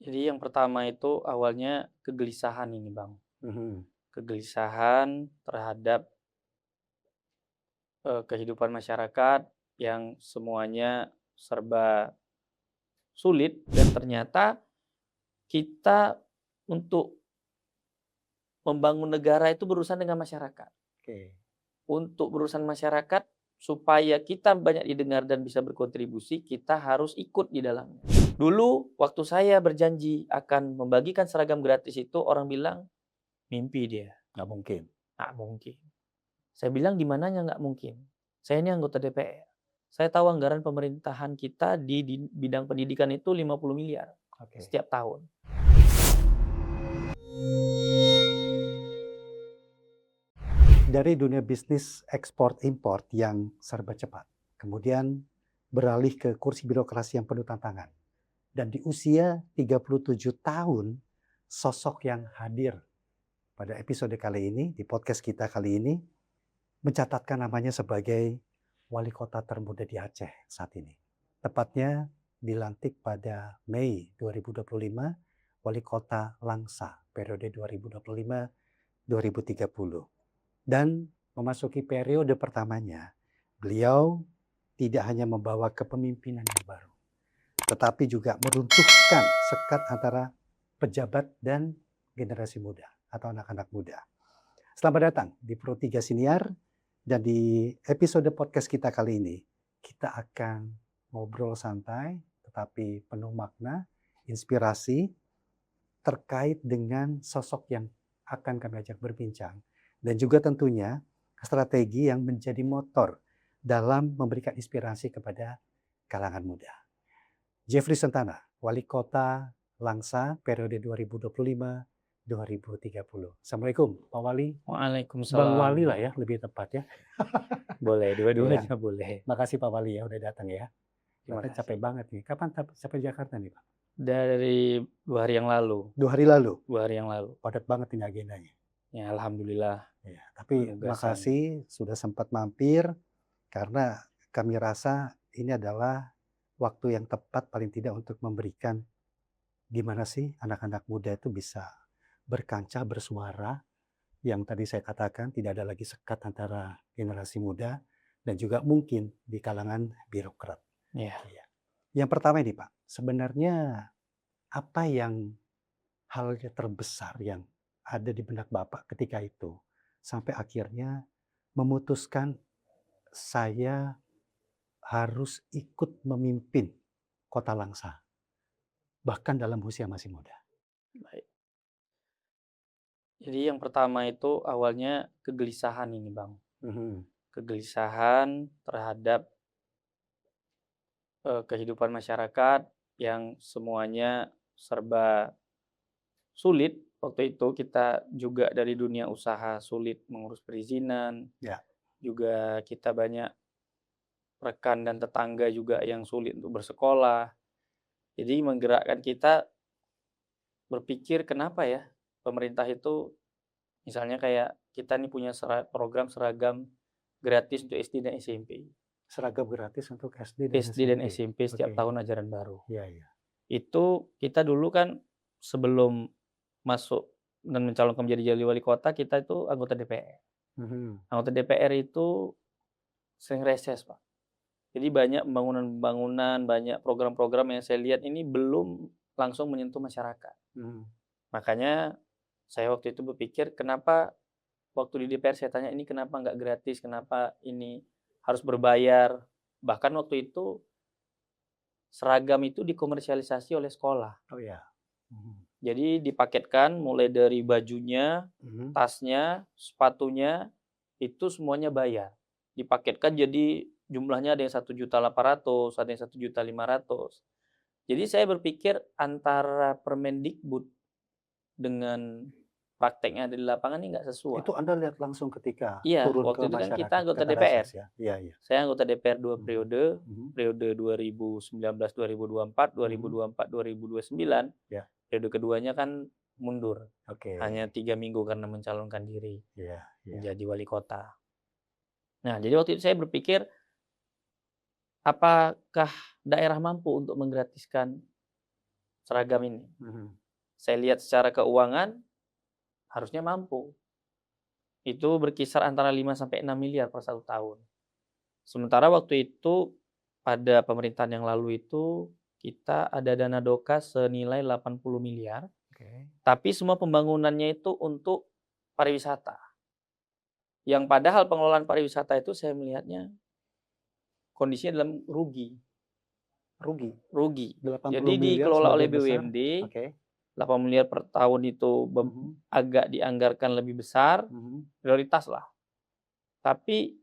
Jadi yang pertama itu awalnya kegelisahan ini Bang, Mhm. kegelisahan terhadap, kehidupan masyarakat yang semuanya serba sulit dan ternyata kita untuk membangun negara itu berurusan dengan masyarakat. Oke. Untuk berurusan masyarakat, supaya kita banyak didengar dan bisa berkontribusi, kita harus ikut di dalamnya. Dulu waktu saya berjanji akan membagikan seragam gratis itu orang bilang, "Mimpi dia, Nggak mungkin. nggak mungkin." Saya bilang, "Di mananya nggak mungkin? Saya ini anggota DPR. Saya tahu anggaran pemerintahan kita di bidang pendidikan itu 50 miliar Oke. setiap tahun." Dari dunia bisnis ekspor import yang serba cepat, kemudian beralih ke kursi birokrasi yang penuh tantangan. Dan di usia 37 tahun, sosok yang hadir pada episode kali ini, di podcast kita kali ini, mencatatkan namanya sebagai wali kota termuda di Aceh saat ini. Tepatnya dilantik pada Mei 2025, wali kota Langsa periode 2025-2030. Dan memasuki periode pertamanya, beliau tidak hanya membawa kepemimpinan yang baru, tetapi juga meruntuhkan sekat antara pejabat dan generasi muda atau anak-anak muda. Selamat datang di Pro 3 Siniar, dan di episode podcast kita kali ini, kita akan ngobrol santai tetapi penuh makna, inspirasi terkait dengan sosok yang akan kami ajak berbincang, dan juga tentunya strategi yang menjadi motor dalam memberikan inspirasi kepada kalangan muda. Jeffrey Sentana, Wali Kota Langsa periode 2025-2030. Assalamualaikum, Pak Wali. Bang Waalaikumsalam. Wali lah ya, lebih tepat ya. Boleh, Iya, dua-duanya boleh. makasih Pak Wali ya udah datang ya. Terima Ternyata capek kasih. banget nih. Kapan sampai Jakarta nih Pak? Dari 2 hari yang lalu 2 hari lalu. 2 hari yang lalu. Padat banget ini agendanya. Ya alhamdulillah, Ya, tapi penugasan. makasih sudah sempat mampir, karena kami rasa ini adalah waktu yang tepat paling tidak untuk memberikan gimana sih anak-anak muda itu bisa berkancah, bersuara, yang tadi saya katakan tidak ada lagi sekat antara generasi muda dan juga mungkin di kalangan birokrat. Iya. Iya. Yang pertama ini Pak, sebenarnya apa yang hal terbesar yang ada di benak Bapak ketika itu sampai akhirnya memutuskan saya harus ikut memimpin Kota Langsa, bahkan dalam usia masih muda? Baik. Jadi yang pertama itu awalnya kegelisahan ini Bang, Mhm. kegelisahan terhadap, kehidupan masyarakat yang semuanya serba sulit. Waktu itu kita juga dari dunia usaha sulit mengurus perizinan, Ya. juga kita banyak rekan dan tetangga juga yang sulit untuk bersekolah. Jadi menggerakkan kita berpikir kenapa ya pemerintah itu misalnya kayak kita nih punya program seragam gratis untuk SD dan SMP. Seragam gratis untuk SD dan SD dan SMP. SMP setiap Oke. tahun ajaran baru. Iya, iya. Itu kita dulu kan sebelum masuk dan mencalonkan menjadi wali kota, kita itu anggota DPR. Mhm. Anggota DPR itu sering reses, Pak. Jadi banyak pembangunan-pembangunan, banyak program-program yang saya lihat ini belum langsung menyentuh masyarakat. Mhm. Makanya saya waktu itu berpikir, kenapa waktu di DPR saya tanya, "Ini kenapa nggak gratis? Kenapa ini harus berbayar?" Bahkan waktu itu seragam itu dikomersialisasi oleh sekolah. Oh ya. Mhm. Jadi dipaketkan mulai dari bajunya, Mhm. tasnya, sepatunya, itu semuanya bayar. Dipaketkan jadi jumlahnya ada yang 1.800.000, ada yang 1.500.000. Jadi saya berpikir antara Permendikbud dengan prakteknya ada di lapangan ini nggak sesuai. Itu Anda lihat langsung ketika Iya, turun ke waktu itu kan kita masyarakat, anggota ketika DPR. reses ya? Iya, iya. Saya anggota DPR 2 Mhm. periode, Mhm. periode 2019 2024, Mhm. 2024 2029. Ya. Periode keduanya kan mundur. Oke. Hanya 3 minggu karena mencalonkan diri Iya, iya. menjadi wali kota. Nah, jadi waktu itu saya berpikir, apakah daerah mampu untuk menggratiskan seragam ini. Mhm. Saya lihat secara keuangan harusnya mampu. Itu berkisar antara 5 sampai 6 miliar per 1 tahun. Sementara waktu itu pada pemerintahan yang lalu itu kita ada dana doka senilai 80 miliar, Oke. tapi semua pembangunannya itu untuk pariwisata. Yang padahal pengelolaan pariwisata itu saya melihatnya kondisinya dalam rugi. Rugi. Jadi 80 miliar dikelola oleh sebagai besar. BUMD, Oke. 8 miliar per tahun itu Mhm. agak dianggarkan lebih besar, Mhm. prioritas lah. Tapi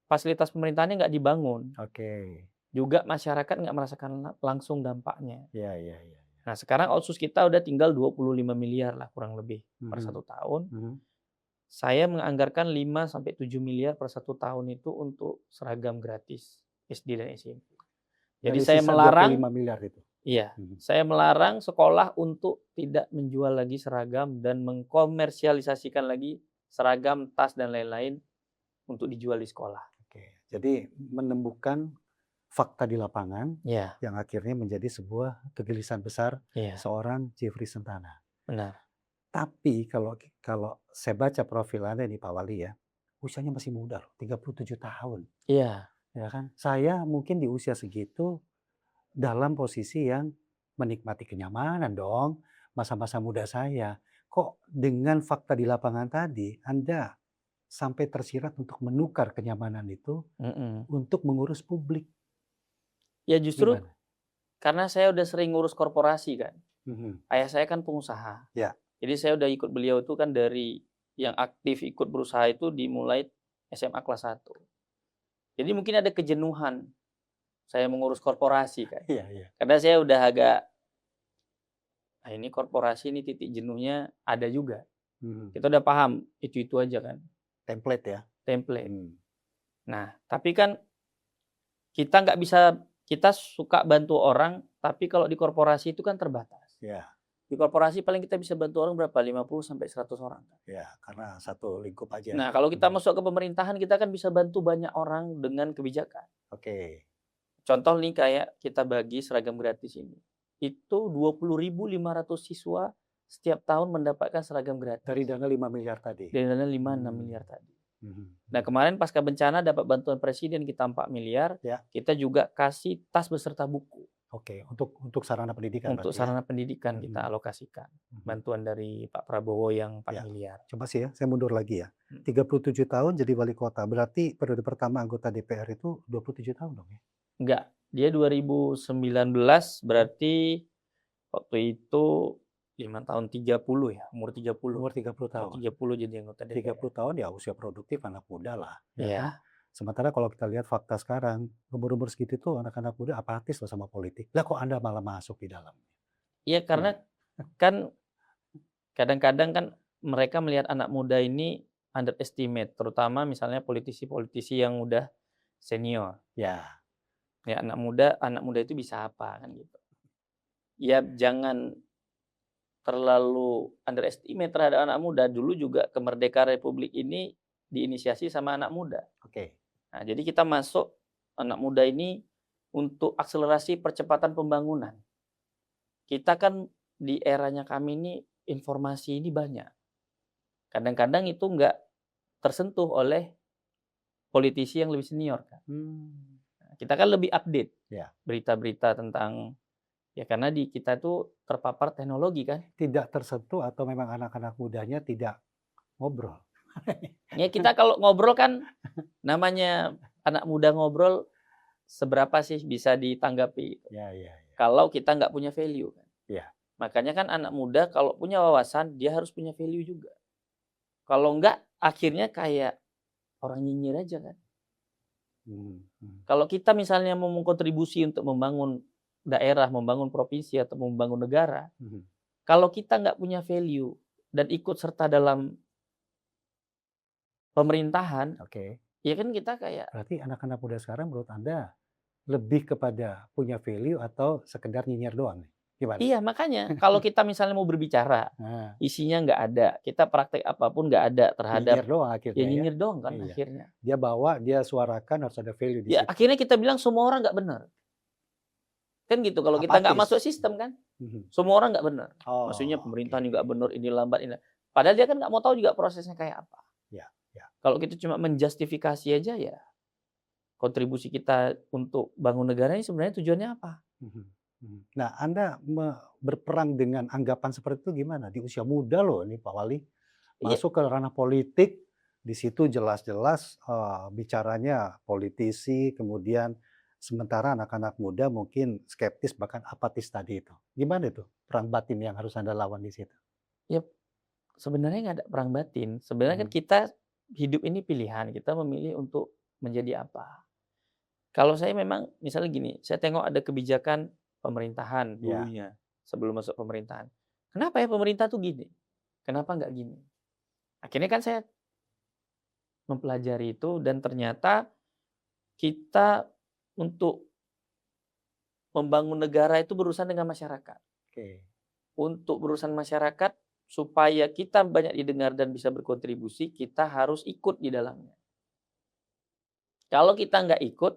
fasilitas pemerintahannya nggak dibangun. Oke. Juga masyarakat nggak merasakan langsung dampaknya. Ya, ya, ya. Nah sekarang otsus kita udah tinggal 25 miliar lah kurang lebih per Mhm. 1 tahun. Mhm. Saya menganggarkan 5 sampai 7 miliar per 1 tahun itu untuk seragam gratis SD dan SMP. Jadi Dari saya sisa melarang, 25 miliar itu. iya, Mhm. saya melarang sekolah untuk tidak menjual lagi seragam dan mengkomersialisasikan lagi seragam, tas dan lain-lain untuk dijual di sekolah. Oke. Jadi menemukan fakta di lapangan Iya, yang akhirnya menjadi sebuah kegelisahan besar iya, seorang Jeffrey Sentana. benar. Tapi kalau kalau saya baca profil Anda nih Pak Wali ya, usianya masih muda loh, 37 tahun, Iya, ya kan? Saya mungkin di usia segitu dalam posisi yang menikmati kenyamanan dong, masa-masa muda saya. Kok dengan fakta di lapangan tadi, Anda sampai tersirat untuk menukar kenyamanan itu mhm. untuk mengurus publik, Ya justru gimana? karena saya udah sering ngurus korporasi kan. Mhm. Ayah saya kan pengusaha. Ya. Jadi saya udah ikut beliau itu kan dari yang aktif ikut berusaha itu dimulai SMA kelas 1. Jadi mungkin ada kejenuhan saya mengurus korporasi kan. Iya, iya. Karena saya udah agak, ah ini korporasi ini titik jenuhnya ada juga. Mhm. Kita udah paham itu aja kan, Template ya? template. Hmm. Nah, tapi kan kita nggak bisa, kita suka bantu orang, tapi kalau di korporasi itu kan terbatas. Ya, Di korporasi paling kita bisa bantu orang berapa? 50 sampai 100 orang. ya, karena satu lingkup aja. Nah, kalau kita Mhm. masuk ke pemerintahan, kita kan bisa bantu banyak orang dengan kebijakan. Oke. Contoh nih kayak kita bagi seragam gratis ini. Itu 20.500 siswa setiap tahun mendapatkan seragam gratis. Dari dana 5 miliar tadi? Dari dana 5-6 miliar tadi. Mhm. Nah, kemarin pasca bencana dapat bantuan presiden kita 4 miliar. Ya. Kita juga kasih tas beserta buku. Oke, untuk sarana pendidikan Untuk berarti ya? sarana pendidikan kita Mhm. alokasikan. Mhm. Bantuan dari Pak Prabowo yang 4 Ya. miliar. Coba sih ya, saya mundur lagi ya. Hmm. 37 tahun jadi wali kota, berarti periode pertama anggota DPR itu 27 tahun dong ya? Enggak, dia 2019 berarti waktu itu 5 tahun 30 ya, umur 30. Umur 30 Umur tahun. 30 jadi anggota DPR. 30 tahun ya usia produktif anak muda lah, ya Iya. kan? Sementara kalau kita lihat fakta sekarang, umur-umur segitu tuh anak-anak muda apatis loh sama politik. Lah kok Anda malah masuk di dalam? Iya, karena kan kadang-kadang kan mereka melihat anak muda ini underestimate, terutama misalnya politisi-politisi yang udah senior. Ya, Ya anak muda itu bisa apa kan gitu. Ya jangan terlalu underestimate terhadap anak muda. Dulu juga kemerdekaan Republik ini diinisiasi sama anak muda. oke. Nah, jadi kita masuk anak muda ini untuk akselerasi percepatan pembangunan. Kita kan di eranya kami ini informasi ini banyak. Kadang-kadang itu nggak tersentuh oleh politisi yang lebih senior kan. Nah, kita kan lebih update Ya. berita-berita tentang, ya karena di kita tuh terpapar teknologi kan. Tidak tersentuh atau memang anak-anak mudanya tidak ngobrol? Ya kita kalau ngobrol kan namanya anak muda ngobrol seberapa sih bisa ditanggapi. Ya, ya, ya. Kalau kita nggak punya value kan. Ya. Makanya kan anak muda kalau punya wawasan dia harus punya value juga. Kalau nggak akhirnya kayak orang nyinyir aja kan. Kalau kita misalnya mau mengkontribusi untuk membangun daerah, membangun provinsi atau membangun negara, kalau kita nggak punya value dan ikut serta dalam pemerintahan, Oke. ya kan kita kayak, Berarti anak-anak muda sekarang menurut Anda lebih kepada punya value atau sekedar nyinyir doang nih? Gimana? iya makanya kalau kita misalnya mau berbicara, Nah, isinya nggak ada, kita praktek apapun nggak ada terhadap, nyinyir doang ya akhirnya ya? nyinyir doang kan Iya. akhirnya. Dia bawa, dia suarakan harus ada value di Ya situ. akhirnya kita bilang semua orang nggak benar. Kan gitu, kalau kita nggak masuk Apatis. sistem kan, Mhm. semua orang nggak benar. Maksudnya Oh, pemerintah oke. ini nggak benar, ini lambat, ini padahal dia kan nggak mau tahu juga prosesnya kayak apa. Ya, ya. Kalau kita cuma menjustifikasi aja ya, kontribusi kita untuk bangun negara ini sebenarnya tujuannya apa? Mhm, mhm. Nah, Anda berperang dengan anggapan seperti itu gimana? Di usia muda loh ini Pak Wali, Iya, masuk ke ranah politik, di situ jelas-jelas, bicaranya politisi, kemudian sementara anak-anak muda mungkin skeptis bahkan apatis tadi itu. Gimana itu perang batin yang harus Anda lawan di situ? ya sebenarnya nggak ada perang batin. Sebenarnya kan Mhm, kita hidup ini pilihan, kita memilih untuk menjadi apa. Kalau saya memang misalnya gini, saya tengok ada kebijakan pemerintahan iya, dulunya, sebelum masuk pemerintahan. Kenapa ya pemerintah tuh gini? Kenapa nggak gini? Akhirnya kan saya mempelajari itu dan ternyata kita untuk membangun negara itu berurusan dengan masyarakat. oke. Untuk berurusan masyarakat, supaya kita banyak didengar dan bisa berkontribusi, kita harus ikut di dalamnya. Kalau kita nggak ikut,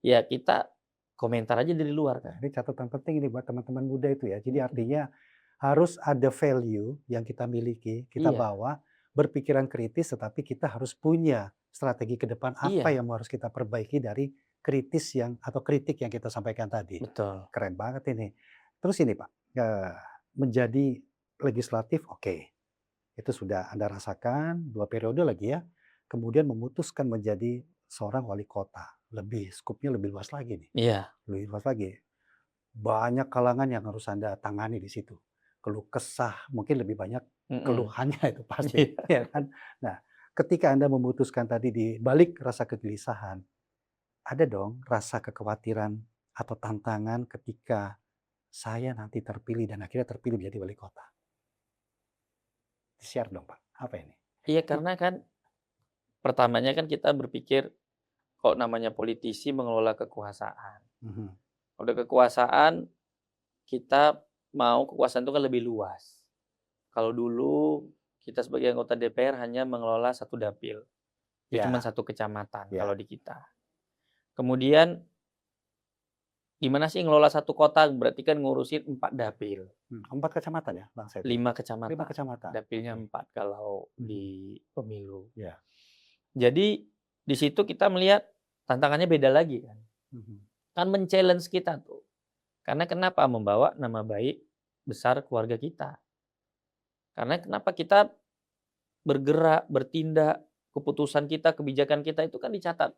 ya kita komentar aja dari luar Nah, kan. ini catatan penting ini buat teman-teman muda itu ya. Jadi Mhm. artinya harus ada value yang kita miliki, kita Iya, bawa, berpikiran kritis, tetapi kita harus punya strategi ke depan apa iya, yang harus kita perbaiki dari kritis yang atau kritik yang kita sampaikan tadi. betul. Keren banget ini. Terus ini Pak, menjadi legislatif oke, itu sudah Anda rasakan 2 periode lagi ya. Kemudian memutuskan menjadi seorang wali kota, lebih skupnya lebih luas lagi nih, Iya, lebih luas lagi. Banyak kalangan yang harus Anda tangani di situ. Keluh kesah, mungkin lebih banyak mhm. keluhannya itu pasti, Iya. ya kan? Nah, ketika Anda memutuskan tadi di balik rasa kegelisahan, ada dong rasa kekhawatiran atau tantangan ketika saya nanti terpilih dan akhirnya terpilih menjadi wali kota. Share dong, Pak. Apa ini? Iya, karena kan pertamanya kan kita berpikir, kok namanya politisi mengelola kekuasaan. Mhm. Udah kekuasaan, kita mau kekuasaan itu kan lebih luas. Kalau dulu kita sebagai anggota DPR hanya mengelola satu dapil, itu cuma Ya, satu kecamatan ya. kalau di kita. Kemudian gimana sih ngelola satu kota, berarti kan ngurusin 4 dapil, 4 kecamatan ya, Bang Said ya? 5 5 kecamatan, kecamatan, dapilnya oke. 4 kalau Mhm. di pemilu. Ya. Jadi di situ kita melihat tantangannya beda lagi kan. Mhm. Kan men-challenge kita tuh. Karena kenapa? Membawa nama baik besar keluarga kita. Karena kenapa kita bergerak, bertindak, keputusan kita, kebijakan kita itu kan dicatat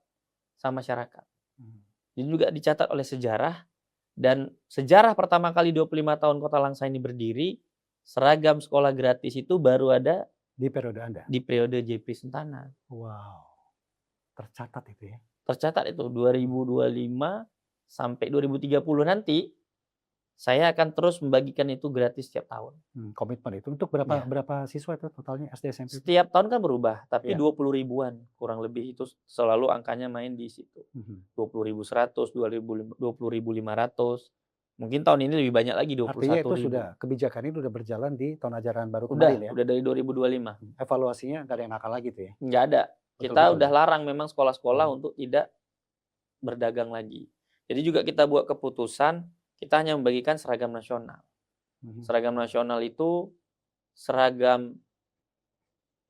sama masyarakat. Mhm. Dan juga dicatat oleh sejarah dan sejarah pertama kali 25 tahun Kota Langsa ini berdiri, seragam sekolah gratis itu baru ada Di periode Anda? di periode JP Sentana. Wow, tercatat itu ya? Tercatat itu 2025 sampai 2030 nanti, saya akan terus membagikan itu gratis setiap tahun. Komitmen itu untuk berapa Iya. berapa siswa itu totalnya SD, SMP itu? Setiap tahun kan berubah, tapi Iya. 20 ribuan kurang lebih itu selalu angkanya main di situ. Mhm. 20.100, 20.500. Mungkin tahun ini lebih banyak lagi, Artinya itu 21.000. sudah kebijakan ini sudah berjalan di tahun ajaran baru Udah kemarin ya? udah dari 2025. Evaluasinya nggak ada yang nakal lagi tuh ya? Nggak ada. Kita Betul-betul udah ya? larang memang sekolah-sekolah Mhm, untuk tidak berdagang lagi. Jadi juga kita buat keputusan, kita hanya membagikan seragam nasional. mhm, Seragam nasional itu seragam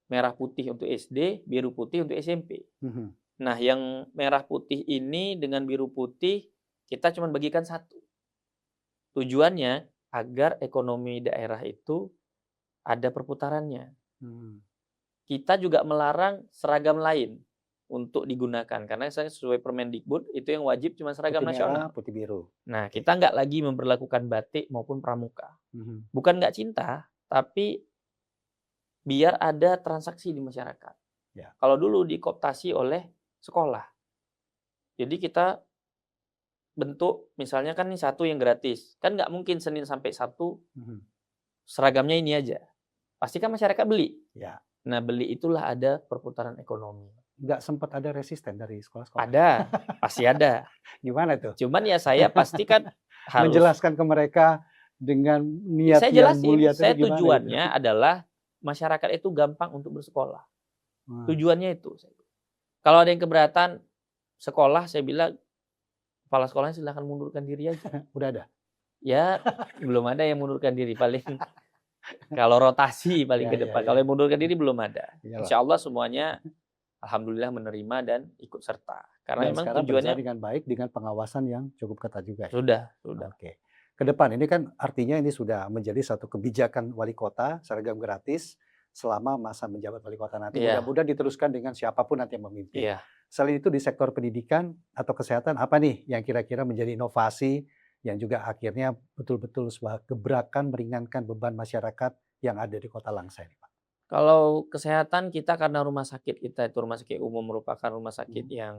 merah putih untuk SD, biru putih untuk SMP. mhm. Nah, yang merah putih ini dengan biru putih kita cuma bagikan satu. Tujuannya agar ekonomi daerah itu ada perputarannya. Mmm. Kita juga melarang seragam lain untuk digunakan karena saya sesuai Permendikbud itu yang wajib cuma seragam Putih merah, nasional. putih biru. Nah, Oke. kita nggak lagi memperlakukan batik maupun pramuka. Mhm. Bukan nggak cinta, tapi biar ada transaksi di masyarakat. Ya. Kalau dulu dikooptasi oleh sekolah. Jadi kita bentuk misalnya kan nih satu yang gratis. Kan nggak mungkin Senin sampai Sabtu Mhm. seragamnya ini aja. Pasti kan masyarakat beli. Ya. Nah, beli itulah ada perputaran ekonomi. Nggak sempat ada resisten dari sekolah-sekolah? Ada, pasti ada. Gimana tuh? Cuman ya saya pasti kan harus Menjelaskan ke mereka dengan niat saya yang jelasin, mulia saya tadi gimana itu? tujuannya adalah masyarakat itu gampang untuk bersekolah. Wah, Tujuannya itu. Kalau ada yang keberatan sekolah, saya bilang kepala sekolahnya silakan mundurkan diri aja. Udah ada? Ya, belum ada yang mundurkan diri, paling kalau rotasi paling Ya ke ya depan, ya. kalau yang mundurkan diri belum ada. Iyalah. Insya Allah semuanya alhamdulillah menerima dan ikut serta. Karena Dan memang sekarang berjalan tujuannya dengan baik dengan pengawasan yang cukup ketat juga ya? sudah. Oke. Ke depan ini kan artinya ini sudah menjadi satu kebijakan wali kota, seragam gratis selama masa menjabat wali kota nanti. Iya, Mudah-mudahan diteruskan dengan siapapun nanti yang memimpin. iya. Selain itu di sektor pendidikan atau kesehatan apa nih yang kira-kira menjadi inovasi yang juga akhirnya betul-betul sebuah gebrakan meringankan beban masyarakat yang ada di Kota Langsa ini, Pak? Kalau kesehatan kita karena rumah sakit kita itu rumah sakit umum merupakan rumah sakit Mhm. yang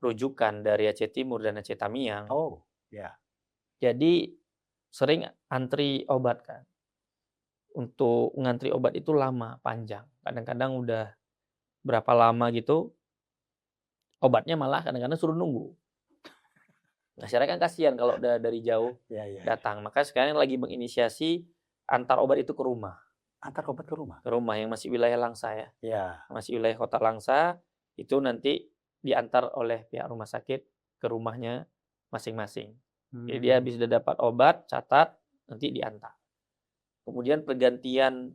rujukan dari Aceh Timur dan Aceh Tamiang. Oh, ya. Jadi sering antri obat kan. Untuk ngantri obat itu lama, panjang. Kadang-kadang udah berapa lama gitu, obatnya malah kadang-kadang suruh nunggu. Masyarakat kan kasihan kalau udah dari jauh Ya ya ya. datang. Maka sekarang lagi menginisiasi antar obat itu Antar obat ke rumah? ke rumah yang masih wilayah Langsa ya. Ya. Masih wilayah Kota Langsa, itu nanti diantar oleh pihak rumah sakit ke rumahnya masing-masing. Jadi dia Hmm. habis udah dapat obat, catat, nanti diantar. Kemudian pergantian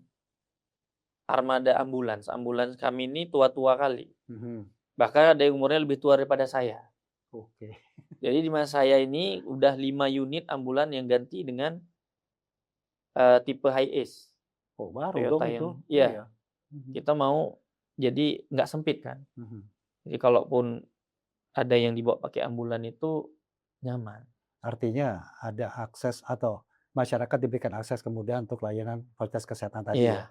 armada ambulans. Ambulans kami ini tua-tua kali. Mhm. Bahkan ada yang umurnya lebih tua daripada saya. Oke. Jadi di masa saya ini udah 5 unit ambulan yang ganti dengan tipe high ace. Oh, baru dong Toyota itu. yang iya, Iya. Mhm. kita mau jadi nggak sempit kan. Mhm. Jadi kalaupun ada yang dibawa pakai ambulan itu nyaman. Artinya ada akses atau masyarakat diberikan akses kemudahan untuk layanan fasilitas kesehatan tadi ya. Iya,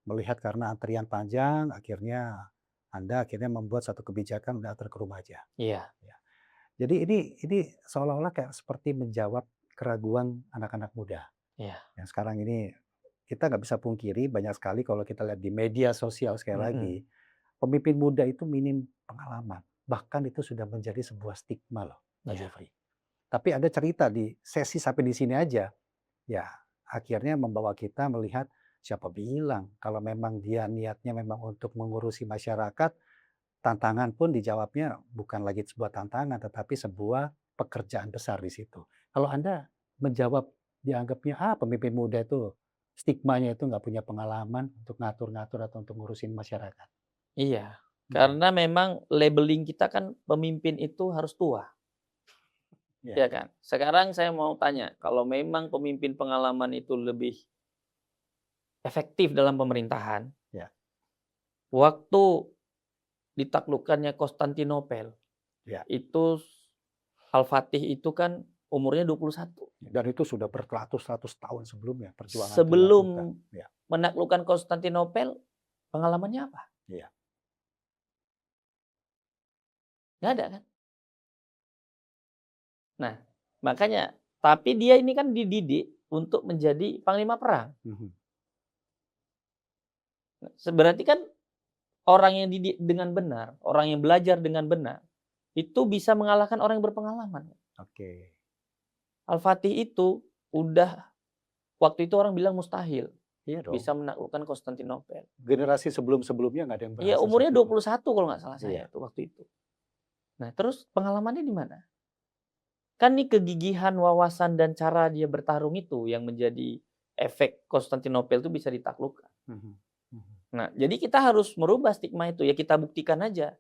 Melihat karena antrian panjang, akhirnya Anda akhirnya membuat satu kebijakan udah antar ke rumah aja. iya, Ya. Jadi ini seolah-olah kayak seperti menjawab keraguan anak-anak muda. iya. Yang sekarang ini kita nggak bisa pungkiri banyak sekali kalau kita lihat di media sosial sekali lagi, Mhm. pemimpin muda itu minim pengalaman. Bahkan itu sudah menjadi sebuah stigma loh, Pak Iya, Jeffrey. Tapi ada cerita di sesi sampai di sini aja, ya akhirnya membawa kita melihat siapa bilang kalau memang dia niatnya memang untuk mengurusi masyarakat, tantangan pun dijawabnya bukan lagi sebuah tantangan tetapi sebuah pekerjaan besar di situ. Kalau Anda menjawab dianggapnya, pemimpin muda itu stigmanya itu nggak punya pengalaman untuk ngatur-ngatur atau untuk ngurusin masyarakat. iya. Mhm, Karena memang labeling kita kan pemimpin itu harus tua, iya ya kan? Sekarang saya mau tanya, kalau memang pemimpin pengalaman itu lebih efektif dalam pemerintahan, iya waktu ditaklukkannya Konstantinopel, iya. itu Al-Fatih itu kan umurnya 21. Dan itu sudah beratus-ratus tahun sebelumnya perjuangan itu dilakukan. Sebelum Iya menaklukkan Konstantinopel, pengalamannya apa? iya. Nggak ada kan? Nah, makanya tapi dia ini kan dididik untuk menjadi panglima perang. Mhm. Berarti kan orang yang didik dengan benar, orang yang belajar dengan benar, itu bisa mengalahkan orang yang berpengalaman. Oke. Al-Fatih itu udah waktu itu orang bilang mustahil Iya dong. bisa menaklukkan Konstantinopel. Generasi sebelum-sebelumnya nggak ada yang Iya, berhasil umurnya seperti itu. 21 kalau nggak salah saya Iya. tuh waktu itu. Nah, terus pengalamannya di mana? Kan nih kegigihan, wawasan, dan cara dia bertarung itu yang menjadi efek Konstantinopel itu bisa ditaklukkan. Mhm, mhm. Nah, jadi kita harus merubah stigma itu, ya kita buktikan aja.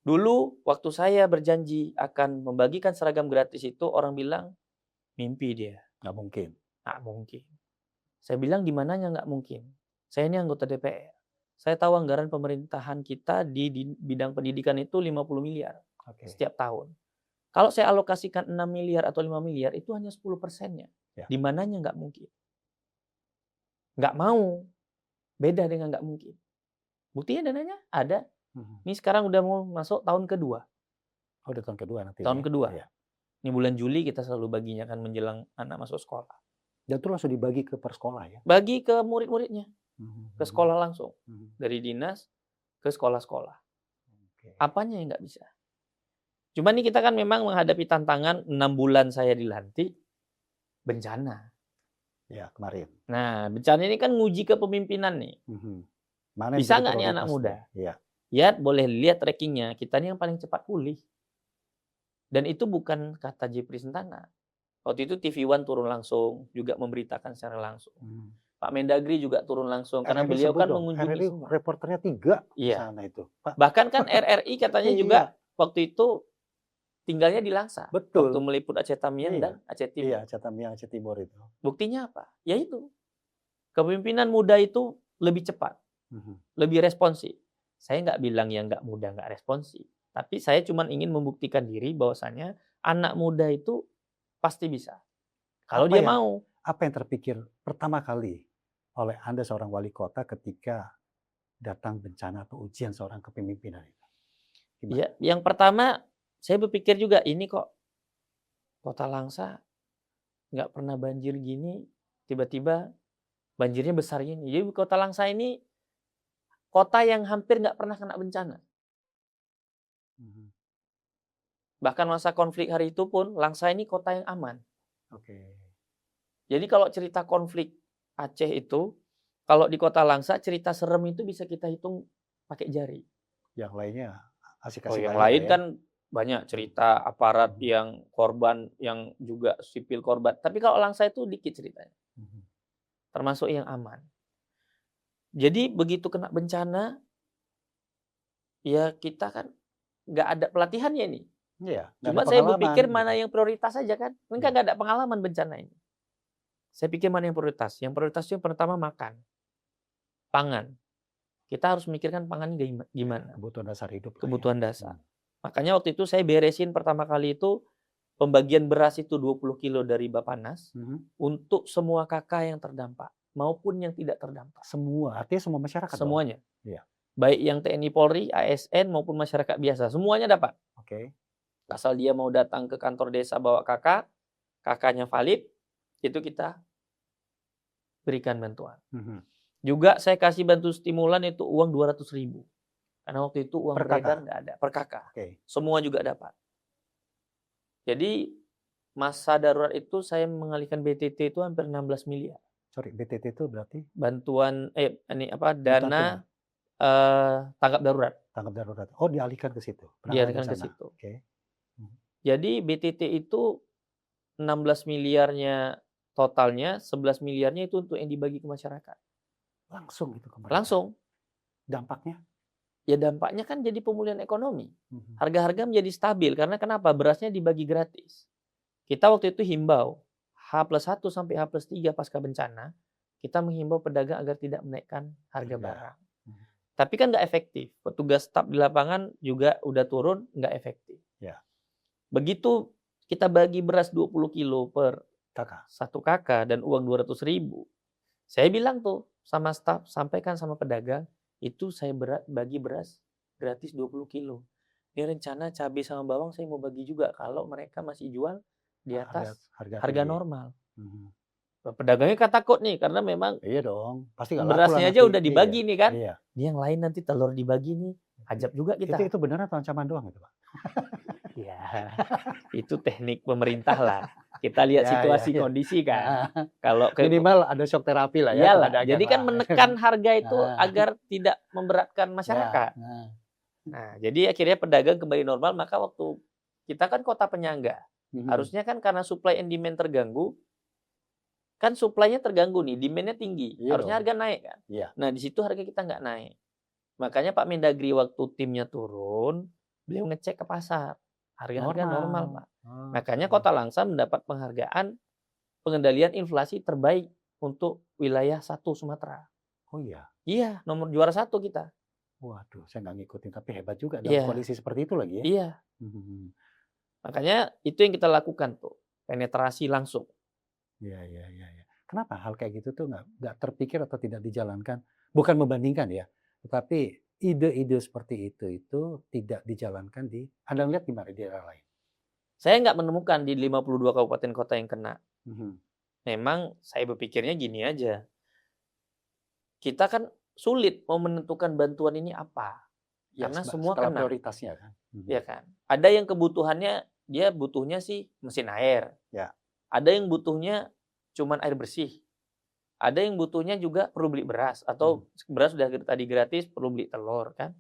Dulu waktu saya berjanji akan membagikan seragam gratis itu orang bilang, mimpi dia, Nggak mungkin. nggak mungkin. Saya bilang di mananya nggak mungkin. Saya ini anggota DPR. Saya tahu anggaran pemerintahan kita di bidang pendidikan itu 50 miliar Oke. setiap tahun. Kalau saya alokasikan 6 miliar atau 5 miliar itu hanya 10%-nya. Ya. Di mananya nggak mungkin. Nggak mau. Beda dengan nggak mungkin. Buktinya dananya ada. Mhm. Ini sekarang udah mau masuk tahun kedua. Oh, udah tahun kedua nanti Tahun ya? kedua. Iya. Ini bulan Juli kita selalu baginya kan menjelang anak masuk sekolah. Dan itu langsung dibagi ke per sekolah ya? Bagi ke murid-muridnya. Mhm, Ke mhm, sekolah langsung. mhm. Dari dinas ke sekolah-sekolah. Oke. Apanya yang nggak bisa? Cuma nih kita kan memang menghadapi tantangan 6 bulan saya dilantik, bencana. Ya, kemarin. Nah, bencana ini kan nguji kepemimpinan nih. Mhm. Mana yang Bisa menjadi nggak nih anak prioritas muda? nih? Iya. Ya boleh lihat trackingnya, kita ini yang paling cepat pulih. Dan itu bukan kata Jepri Sentana. Waktu itu TV One turun langsung, juga memberitakan secara langsung. Pak Mendagri juga turun langsung, karena RRI beliau sebut kan dong, mengunjungi RRI semua. reporternya 3 di Iya. sana itu. Pak. Bahkan kan RRI katanya Iya. juga waktu itu tinggalnya di Langsa. Betul. Waktu meliput Aceh Tamiang Iya. dan Aceh Timur. Iya, Aceh Tamiang, Aceh Timur itu. Buktinya apa? Ya itu. Kepemimpinan muda itu lebih cepat, lebih responsif. Saya nggak bilang yang nggak muda nggak responsif. Tapi saya cuma ingin membuktikan diri bahwasannya anak muda itu pasti bisa. Kalau dia mau. Apa yang terpikir pertama kali oleh Anda seorang wali kota ketika datang bencana atau ujian seorang kepemimpinan itu? Ya, yang pertama saya berpikir juga ini kok Kota Langsa nggak pernah banjir gini, tiba-tiba banjirnya besar gini. Jadi Kota Langsa ini kota yang hampir nggak pernah kena bencana. Bahkan masa konflik hari itu pun Langsa ini kota yang aman. Jadi kalau cerita konflik Aceh itu, kalau di Kota Langsa cerita serem itu bisa kita hitung pakai jari. Yang lainnya asik-asik yang lain kan banyak cerita aparat yang korban, yang juga sipil korban. Tapi kalau Langsa itu dikit ceritanya. Termasuk yang aman. Jadi begitu kena bencana, ya kita kan nggak ada pelatihannya nih. Iya, Cuma saya berpikir mana yang prioritas saja kan. Ini kan nggak ada pengalaman bencana ini. Saya pikir mana yang prioritas. Yang prioritas itu yang pertama makan. Pangan. Kita harus memikirkan pangan gimana. Kebutuhan dasar hidup. Kebutuhan dasar. Makanya waktu itu saya beresin pertama kali itu pembagian beras itu 20 kilo dari Bappenas untuk semua KK yang terdampak maupun yang tidak terdampak. Semua, artinya semua masyarakat. Semuanya. Iya. Baik yang TNI Polri, ASN maupun masyarakat biasa, semuanya dapat. Asal dia mau datang ke kantor desa bawa KK, KK-nya valid, itu kita berikan bantuan. Juga saya kasih bantu stimulan itu uang 200.000. Karena waktu itu uang beredar nggak ada. Per KK. Semua juga dapat. Jadi masa darurat itu saya mengalihkan BTT itu hampir 16 miliar. Sorry, BTT itu berarti? Bantuan, dana tanggap darurat. Tanggap darurat. Oh, dialihkan ke situ. Dialihkan ke situ. Jadi BTT itu 16 miliarnya totalnya, 11 miliarnya itu untuk yang dibagi ke masyarakat. Langsung itu kemarin. Langsung. Dampaknya? Ya dampaknya kan jadi pemulihan ekonomi. Harga-harga menjadi stabil. Karena kenapa? Berasnya dibagi gratis. Kita waktu itu himbau H+1 sampai H+3 pasca bencana, kita menghimbau pedagang agar tidak menaikkan harga barang. Tapi kan nggak efektif. Petugas staf di lapangan juga udah turun, nggak efektif. Begitu kita bagi beras 20 kilo per satu KK dan uang 200.000. Saya bilang tuh sama staf, sampaikan sama pedagang, itu saya bagi beras gratis 20 kilo. Ini rencana cabai sama bawang saya mau bagi juga kalau mereka masih jual di atas harga normal. Pedagangnya kan takut nih karena memang iya dong, pasti nggak laku berasnya aja udah dibagi nih kan. Iya. Ini yang lain nanti telur dibagi nih, ajab juga kita. Itu benar atau ancaman doang itu, Pak? Ya, itu teknik pemerintah lah. Kita lihat situasi kondisi kan. Kalau minimal ada shock terapi lah ya. Iyalah, jadi kan menekan harga itu agar tidak memberatkan masyarakat. Nah, jadi akhirnya pedagang kembali normal. Maka waktu kita kan kota penyangga, harusnya kan karena supply and demand terganggu, kan supply-nya terganggu nih, demand-nya tinggi, harusnya harga naik kan. Nah, di situ harga kita nggak naik. Makanya Pak Mendagri waktu timnya turun, beliau ngecek ke pasar. Harga-harga normal, Pak. Makanya Kota Langsa mendapat penghargaan pengendalian inflasi terbaik untuk wilayah 1 Sumatera. Oh iya? Iya, nomor juara 1 kita. Waduh, saya nggak ngikutin, tapi hebat juga dalam kondisi seperti itu lagi ya. Iya. Makanya itu yang kita lakukan tuh, penetrasi langsung. Iya. Kenapa hal kayak gitu tuh nggak terpikir atau tidak dijalankan? Bukan membandingkan ya, tetapi ide-ide seperti itu tidak dijalankan Anda lihat gimana di daerah lain? Saya nggak menemukan di 52 kabupaten kota yang kena. Memang saya berpikirnya gini aja. Kita kan sulit mau menentukan bantuan ini apa. Karena semua kena. Prioritasnya kan. Ya kan. Ada yang kebutuhannya, dia butuhnya sih mesin air. Ya. Ada yang butuhnya cuman air bersih. Ada yang butuhnya juga perlu beli beras. Atau beras sudah tadi gratis, perlu beli telur kan.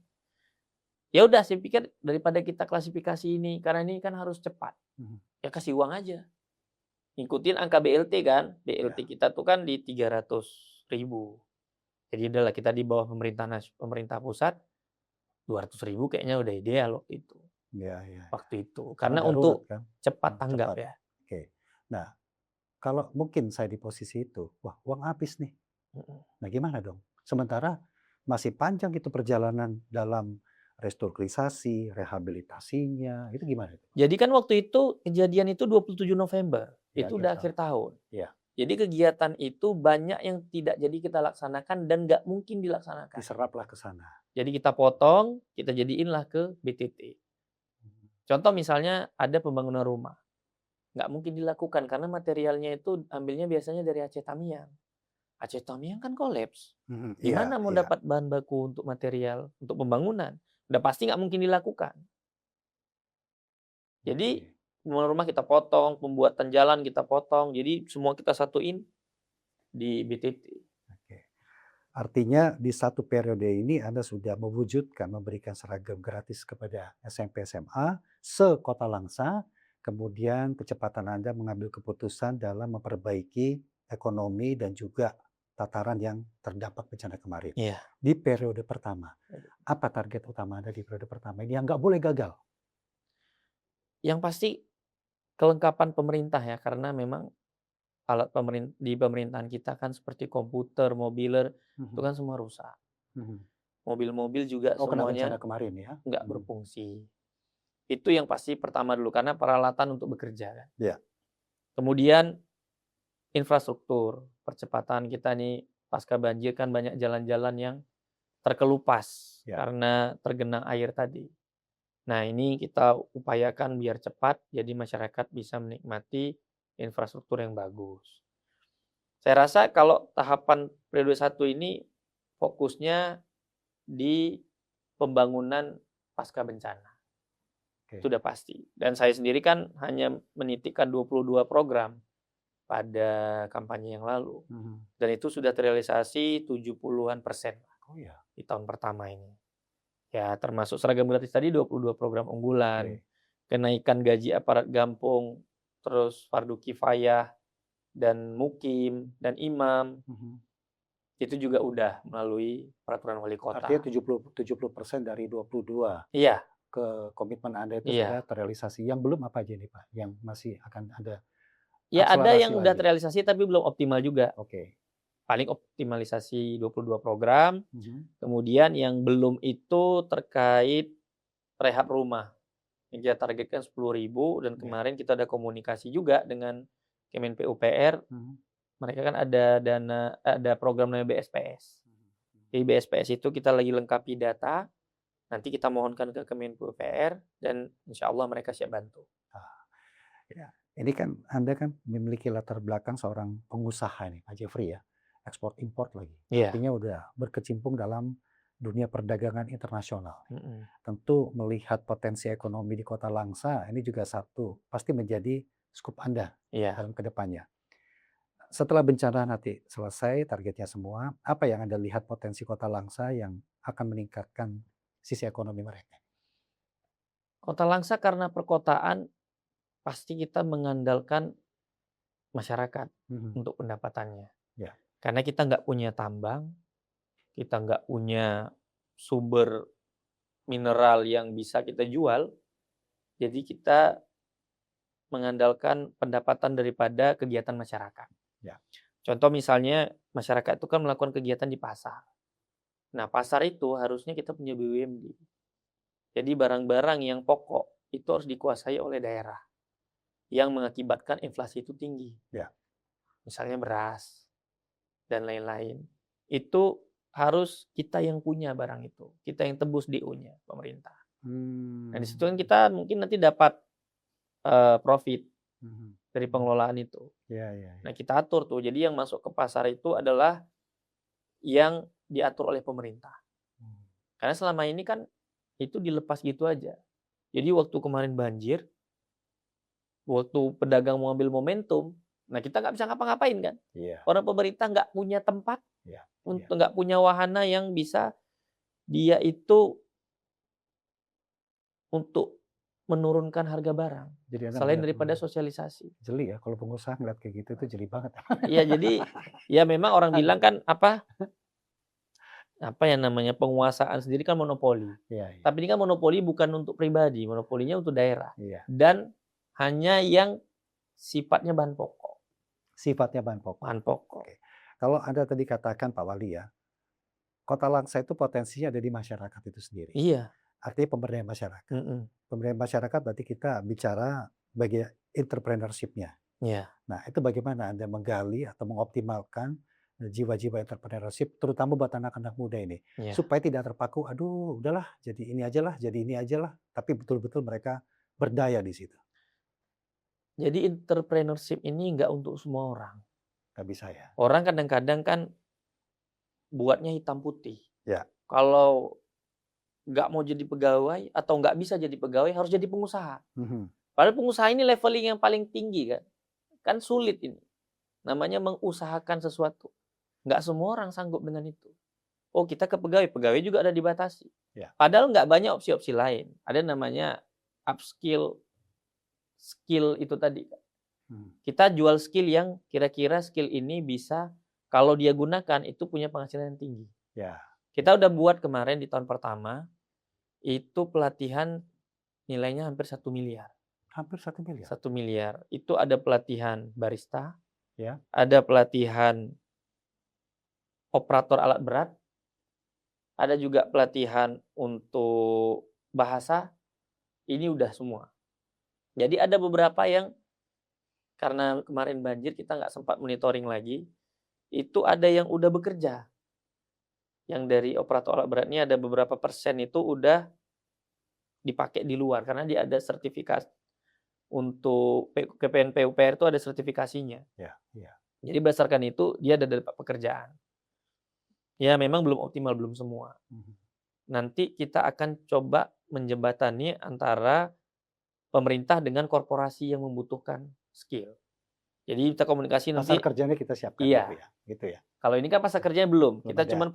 Ya udah saya pikir daripada kita klasifikasi ini, karena ini kan harus cepat, Mhm. ya kasih uang aja. Ngikutin angka BLT kan, Ya, BLT kita tuh kan di 300.000. Jadi udahlah kita di bawah pemerintah pusat, 200.000 kayaknya udah ideal ya, ya, ya. waktu itu. Karena Karena darurat untuk kan. cepat tanggap Cepat. ya. Oke. Nah, kalau mungkin saya di posisi itu, wah uang habis nih. Mhm. Nah gimana dong? Sementara masih panjang itu perjalanan dalam restrukturisasi, rehabilitasinya, itu gimana itu? Jadi kan waktu itu kejadian itu 27 November, Ya, itu akhir udah tahun. akhir tahun. Ya, Jadi kegiatan itu banyak yang tidak jadi kita laksanakan dan nggak mungkin dilaksanakan. diseraplah ke sana. Jadi kita potong, kita jadiinlah ke BTT. Mhm. Contoh misalnya ada pembangunan rumah, nggak mungkin dilakukan karena materialnya itu ambilnya biasanya dari Aceh Tamiang. Aceh Tamiang kan kolaps. Mhm. Iya, Gimana mau iya. dapat bahan baku untuk material, untuk pembangunan? Udah pasti nggak mungkin dilakukan. Jadi Oke. pembangunan rumah kita potong, pembuatan jalan kita potong, jadi semua kita satuin di BTT. Oke. Artinya di satu periode ini Anda sudah mewujudkan memberikan seragam gratis kepada SMP SMA se-Kota Langsa, kemudian kecepatan Anda mengambil keputusan dalam memperbaiki ekonomi dan juga tataran yang terdampak bencana kemarin. Iya. Di periode pertama, apa target utama Anda di periode pertama ini yang nggak boleh gagal? Yang pasti kelengkapan pemerintah ya, karena memang alat di pemerintahan kita kan seperti komputer, mobiler, itu Mhm, kan semua rusak. mhm. Mobil-mobil juga Oh, kena bencana semuanya kemarin ya? nggak Mhm. berfungsi. Itu yang pasti pertama dulu, karena peralatan untuk bekerja kan. Ya. Kemudian infrastruktur, percepatan kita nih pasca banjir kan banyak jalan-jalan yang terkelupas Ya. karena tergenang air tadi. Nah, ini kita upayakan biar cepat, jadi masyarakat bisa menikmati infrastruktur yang bagus. Saya rasa kalau tahapan periode 1 ini fokusnya di pembangunan pasca bencana, itu Oke. udah pasti. Dan saya sendiri kan hanya menitikkan 22 program pada kampanye yang lalu, Mhm. dan itu sudah terrealisasi 70-an% Oh ya, di tahun pertama ini. Ya termasuk seragam gratis tadi 22 program unggulan, oke. kenaikan gaji aparat Gampung, terus fardu kifayah dan mukim dan imam, Mhm. itu juga udah melalui peraturan wali Artinya kota. 70% dari 22 Iya, ke komitmen Anda itu sudah iya. terrealisasi. Yang belum apa aja nih Pak? Yang masih akan ada Ya ada akselerasi yang udah lagi? terrealisasi tapi belum optimal juga. Oke. Paling optimalisasi 22 program, Mhm, kemudian yang belum itu terkait rehab rumah. Yang kita targetkan 10.000 dan ya. kemarin kita ada komunikasi juga dengan Kemen PUPR. Mhm, Mereka kan ada program namanya BSPS. mhm, mhm. Di BSPS itu kita lagi lengkapi data, nanti kita mohonkan ke Kemen PUPR dan insya Allah mereka siap bantu. Ah, ya. Ini kan Anda kan memiliki latar belakang seorang pengusaha nih Pak Jeffrey ya, ekspor import lagi. Iya, Artinya udah berkecimpung dalam dunia perdagangan internasional. mhm, Tentu melihat potensi ekonomi di Kota Langsa ini juga satu pasti menjadi skup Anda iya. dalam kedepannya. Setelah bencana nanti selesai targetnya semua, apa yang Anda lihat potensi Kota Langsa yang akan meningkatkan sisi ekonomi mereka? Kota Langsa karena perkotaan pasti kita mengandalkan masyarakat Mhm, untuk pendapatannya. ya, Karena kita nggak punya tambang, kita nggak punya sumber mineral yang bisa kita jual, jadi kita mengandalkan pendapatan daripada kegiatan masyarakat. ya. Contoh misalnya masyarakat itu kan melakukan kegiatan di pasar. Nah, pasar itu harusnya kita punya BUMD. Jadi barang-barang yang pokok itu harus dikuasai oleh daerah yang mengakibatkan inflasi itu tinggi. Ya. Misalnya beras dan lain-lain. Itu harus kita yang punya barang itu. Kita yang tebus DU-nya pemerintah. Nah, di situ Mmm, kan kita mungkin nanti dapat profit mhm, dari mhm. pengelolaan itu. Ya, ya, Nah, ya. kita atur tuh. Jadi yang masuk ke pasar itu adalah yang diatur oleh pemerintah. Mmm, Karena selama ini kan itu dilepas gitu aja. Jadi waktu kemarin banjir, waktu pedagang mau ambil momentum, nah kita nggak bisa ngapa-ngapain kan. iya, Orang pemerintah nggak punya tempat, iya, iya. untuk nggak punya wahana yang bisa dia itu untuk menurunkan harga barang, Jadi Anda selain melihat daripada sosialisasi. jeli ya kalau pengusaha ngeliat kayak gitu tuh jeli banget. Iya, jadi ya memang orang bilang kan apa yang namanya, penguasaan sendiri kan monopoli. Iya iya Tapi ini kan monopoli bukan untuk pribadi, monopolinya untuk daerah iya. dan hanya yang sifatnya bahan pokok. Sifatnya bahan pokok. Bahan pokok. Oke. Kalau Anda tadi katakan Pak Wali ya, kota Langsa itu potensinya ada di masyarakat itu sendiri. Iya, Artinya pemberdayaan masyarakat. mhm, Pemberdayaan masyarakat berarti kita bicara bagian entrepreneurship-nya. iya, Nah, itu bagaimana Anda menggali atau mengoptimalkan jiwa-jiwa entrepreneurship terutama buat anak-anak muda ini iya. supaya tidak terpaku, aduh udahlah jadi ini ajalah, jadi ini ajalah, tapi betul-betul mereka berdaya di situ. Jadi entrepreneurship ini nggak untuk semua orang. Nggak bisa ya. Orang kadang-kadang kan buatnya hitam putih. Ya. Kalau nggak mau jadi pegawai atau nggak bisa jadi pegawai harus jadi pengusaha. Mhm. Padahal pengusaha ini leveling yang paling tinggi kan. Kan sulit ini. Namanya mengusahakan sesuatu. Nggak semua orang sanggup dengan itu. Oh, kita ke pegawai, pegawai juga ada dibatasi. Ya. Padahal nggak banyak opsi-opsi lain. Ada namanya upskill, skill itu tadi. Hmm. Kita jual skill yang kira-kira skill ini bisa kalau dia gunakan itu punya penghasilan yang tinggi. Ya. Kita udah buat kemarin di tahun pertama, itu pelatihan nilainya hampir 1 miliar. Hampir 1 miliar. 1 miliar. Itu ada pelatihan barista, Ya. ada pelatihan operator alat berat, ada juga pelatihan untuk bahasa, ini udah semua. Jadi ada beberapa yang karena kemarin banjir kita nggak sempat monitoring lagi, itu ada yang udah bekerja. Yang dari operator alat berat ini ada beberapa persen itu udah dipakai di luar karena dia ada sertifikasi untuk KPN PUPR itu ada sertifikasinya. Ya. Ya. Jadi berdasarkan itu dia ada dapat pekerjaan. Ya memang belum optimal, belum semua. Mhm. Nanti kita akan coba menjembatani antara pemerintah dengan korporasi yang membutuhkan skill. Jadi kita komunikasi nanti. Pasar kerjanya kita siapkan Iya. gitu ya. Gitu ya. Kalau ini kan pasar kerjanya belum. Belum Kita ada. cuma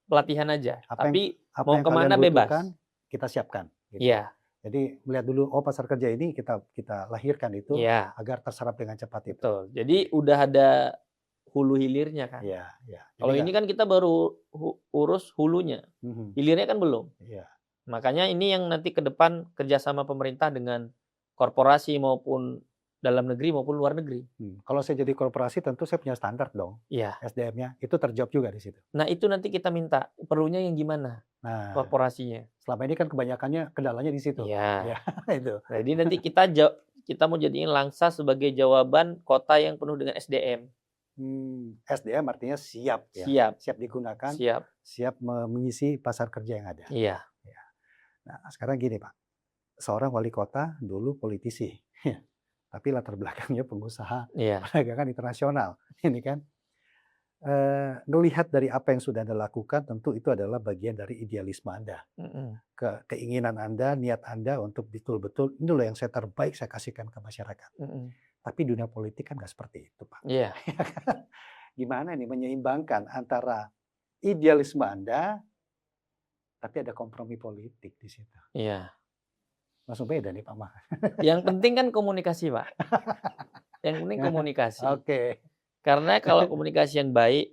pelatihan aja. Apa Tapi Apa mau yang kemana kalian bebas. butuhkan, kita siapkan. Gitu. Iya, Jadi melihat dulu, oh pasar kerja ini kita lahirkan itu iya, agar terserap dengan cepat itu. betul. Jadi udah ada hulu hilirnya kan. Iya, iya. Kalau ini kan kita baru urus hulunya, Mhm. hilirnya kan belum. Iya. Makanya ini yang nanti ke depan kerjasama pemerintah dengan korporasi maupun dalam negeri maupun luar negeri. Kalau saya jadi korporasi tentu saya punya standar dong, Iya. SDM-nya. Itu terjawab juga di situ. Nah itu nanti kita minta perlunya yang gimana Nah, korporasinya. selama ini kan kebanyakannya kendalanya di situ. Iya. Ya, itu. Jadi nanti kita mau jadiin Langsa sebagai jawaban kota yang penuh dengan SDM. SDM artinya siap ya. Siap, Siap digunakan, siap. siap mengisi pasar kerja yang ada. Iya. Nah, sekarang gini Pak, seorang wali kota dulu politisi, tapi latar belakangnya pengusaha Iya. perdagangan internasional, ini kan. Melihat dari apa yang sudah Anda lakukan, tentu itu adalah bagian dari idealisme Anda, Mhm. keinginan Anda, niat Anda untuk betul-betul ini loh yang saya terbaik saya kasihkan ke masyarakat. Mhm. Tapi dunia politik kan nggak seperti itu, Pak. Iya. Gimana nih menyeimbangkan antara idealisme Anda, tapi ada kompromi politik di situ. Iya. Langsung beda nih Pak Mah. Yang penting kan komunikasi, Pak. Yang penting komunikasi. Oke. Karena kalau komunikasi yang baik,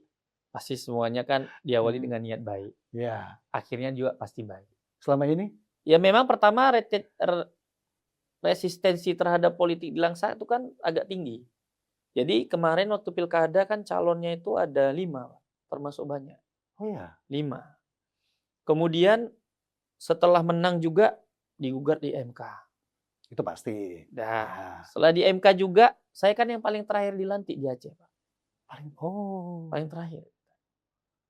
pasti semuanya kan diawali dengan niat baik. Ya. Akhirnya juga pasti baik. Selama ini? Ya memang pertama resistensi terhadap politik di Langsa itu kan agak tinggi. Jadi kemarin waktu pilkada kan calonnya itu ada 5, termasuk banyak. Oh ya. 5. Kemudian setelah menang juga digugat di MK. Itu pasti. Nah, Ya. setelah di MK juga, saya kan yang paling terakhir dilantik di Aceh, Pak. Paling terakhir.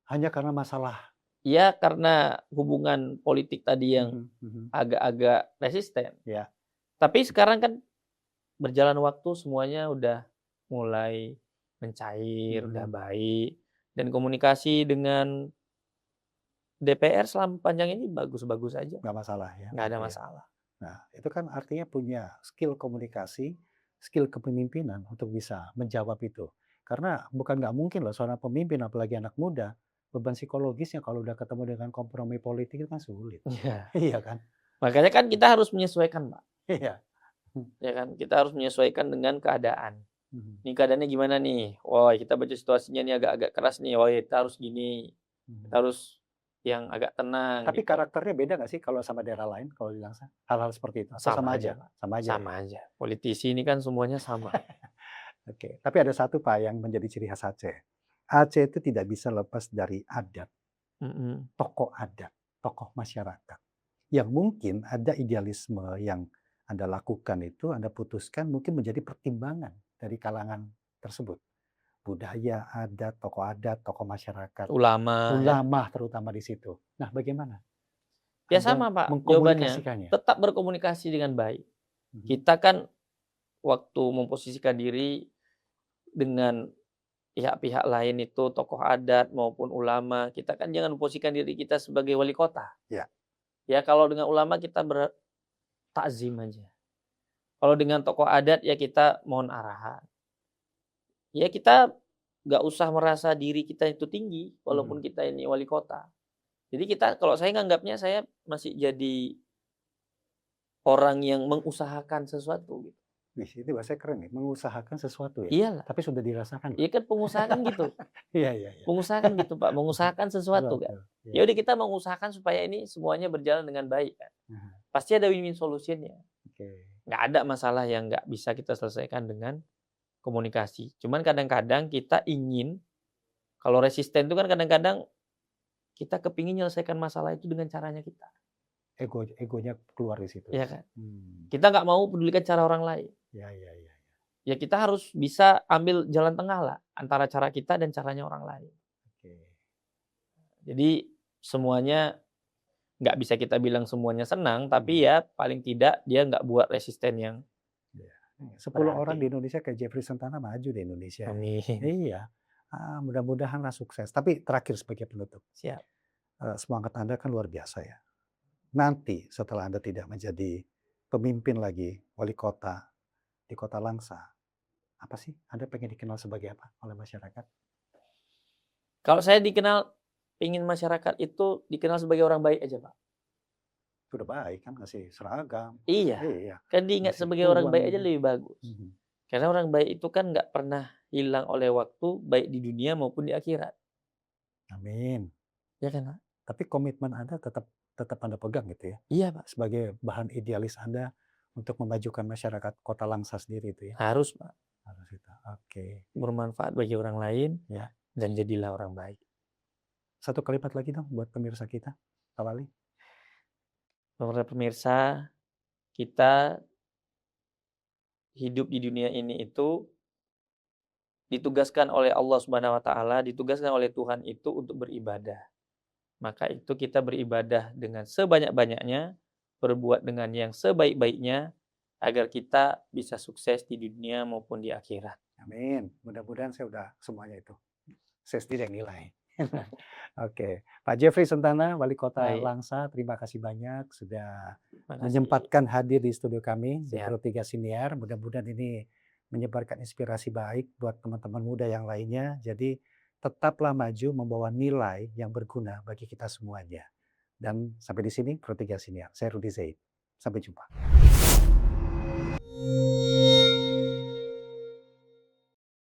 hanya karena masalah. Ya karena hubungan politik tadi yang agak-agak resisten. Ya. Tapi sekarang kan berjalan waktu semuanya udah mulai mencair, udah baik. Dan komunikasi dengan DPR selama panjang ini bagus-bagus aja. Nggak masalah ya. Nggak ada masalah. Nah, itu kan artinya punya skill komunikasi, skill kepemimpinan untuk bisa menjawab itu. Karena bukan nggak mungkin loh seorang pemimpin, apalagi anak muda, beban psikologisnya kalau udah ketemu dengan kompromi politik itu kan sulit. Iya. Iya kan? Makanya kan kita harus menyesuaikan, Pak. Iya. Ya kan, kita harus menyesuaikan dengan keadaan. Mhm. Ini keadaannya gimana nih? Wah, kita baca situasinya nih agak-agak keras nih. Wah, kita harus gini. Mhm. Kita harus yang agak tenang Tapi gitu. karakternya beda nggak sih kalau sama daerah lain kalau di Langsa? Hal-hal seperti itu atau sama aja? Pak. Sama aja ya? Sama aja. Politisi ini kan semuanya sama. Oke, tapi ada satu Pak yang menjadi ciri khas Aceh. Aceh itu tidak bisa lepas dari adat, Mhm. tokoh masyarakat. Yang mungkin ada idealisme yang Anda lakukan itu, Anda putuskan mungkin menjadi pertimbangan dari kalangan tersebut. Budaya, adat, tokoh masyarakat, Ulama ya. ulama terutama di situ. Nah, bagaimana Ya Anda sama, Pak, jawabannya. mengkomunikasikannya? Tetap berkomunikasi dengan baik. Mhm, Kita kan waktu memposisikan diri dengan pihak-pihak lain itu tokoh adat maupun ulama, kita kan jangan memposisikan diri kita sebagai wali kota. ya. Ya kalau dengan ulama kita bertakzim aja. Kalau dengan tokoh adat ya kita mohon arahan. Ya kita nggak usah merasa diri kita itu tinggi walaupun Mhm. kita ini wali kota. Jadi kita kalau saya nganggapnya saya masih jadi orang yang mengusahakan sesuatu gitu. Wih, itu bahasanya keren nih, mengusahakan sesuatu ya, Iyalah, tapi sudah dirasakan loh. ya kan pengusaha kan gitu. Iya iya iya. Pengusaha kan gitu, Pak, mengusahakan Betul sesuatu kan. betul, iya. Ya udah kita mengusahakan supaya ini semuanya berjalan dengan baik kan. Nah, Pasti ada win-win solution-nya. oke. Nggak ada masalah yang nggak bisa kita selesaikan dengan komunikasi. Cuman kadang-kadang kita ingin, kalau resisten itu kan kadang-kadang kita kepingin menyelesaikan masalah itu dengan caranya kita. Egonya keluar di situ. Iya kan? Hmm, Kita nggak mau pedulikan cara orang lain. ya ya ya. Ya kita harus bisa ambil jalan tengah lah antara cara kita dan caranya orang lain. Oke. Jadi semuanya nggak bisa kita bilang semuanya senang, tapi ya paling tidak dia nggak buat resisten yang 10 orang berarti. di Indonesia kayak Jeffrey Santana maju di Indonesia. Amin. Iya. Mudah-mudahanlah sukses. Tapi terakhir sebagai penutup, Siap. semangat Anda kan luar biasa ya. Nanti setelah Anda tidak menjadi pemimpin lagi, wali kota di Kota Langsa, apa sih Anda pengen dikenal sebagai apa oleh masyarakat? Kalau saya ingin masyarakat itu dikenal sebagai orang baik aja, Pak. Sudah baik kan, ngasih seragam. Iya, Iya, kan diingat ngasih sebagai orang uang baik aja juga. lebih bagus. Mhm. Karena orang baik itu kan nggak pernah hilang oleh waktu, baik di dunia maupun di akhirat. Amin. Ya kan, Pak? Tapi komitmen Anda tetap tetap Anda pegang gitu ya, Iya, Pak. sebagai bahan idealis Anda untuk memajukan masyarakat Kota Langsa sendiri itu ya? Harus, Pak. Harus itu, oke. Bermanfaat bagi orang lain Ya. dan jadilah orang baik. Satu kalimat lagi dong buat pemirsa kita, Pak Wali. Para pemirsa, kita hidup di dunia ini itu ditugaskan oleh Allah Subhanahu wa taala, ditugaskan oleh Tuhan itu untuk beribadah. Maka itu kita beribadah dengan sebanyak-banyaknya, berbuat dengan yang sebaik-baiknya, agar kita bisa sukses di dunia maupun di akhirat. Amin. Mudah-mudahan saya udah semuanya itu. Saya sendiri yang nilai. Oke. Pak Jeffrey Santana, Wali Kota Baik, Langsa, terima kasih banyak sudah makasih. menyempatkan hadir di studio kami di Siap. Pro 3 Siniar. Mudah-mudahan ini menyebarkan inspirasi baik buat teman-teman muda yang lainnya. Jadi tetaplah maju membawa nilai yang berguna bagi kita semuanya. Dan sampai di sini Pro 3 Siniar. Saya Rudi Zaid. Sampai jumpa.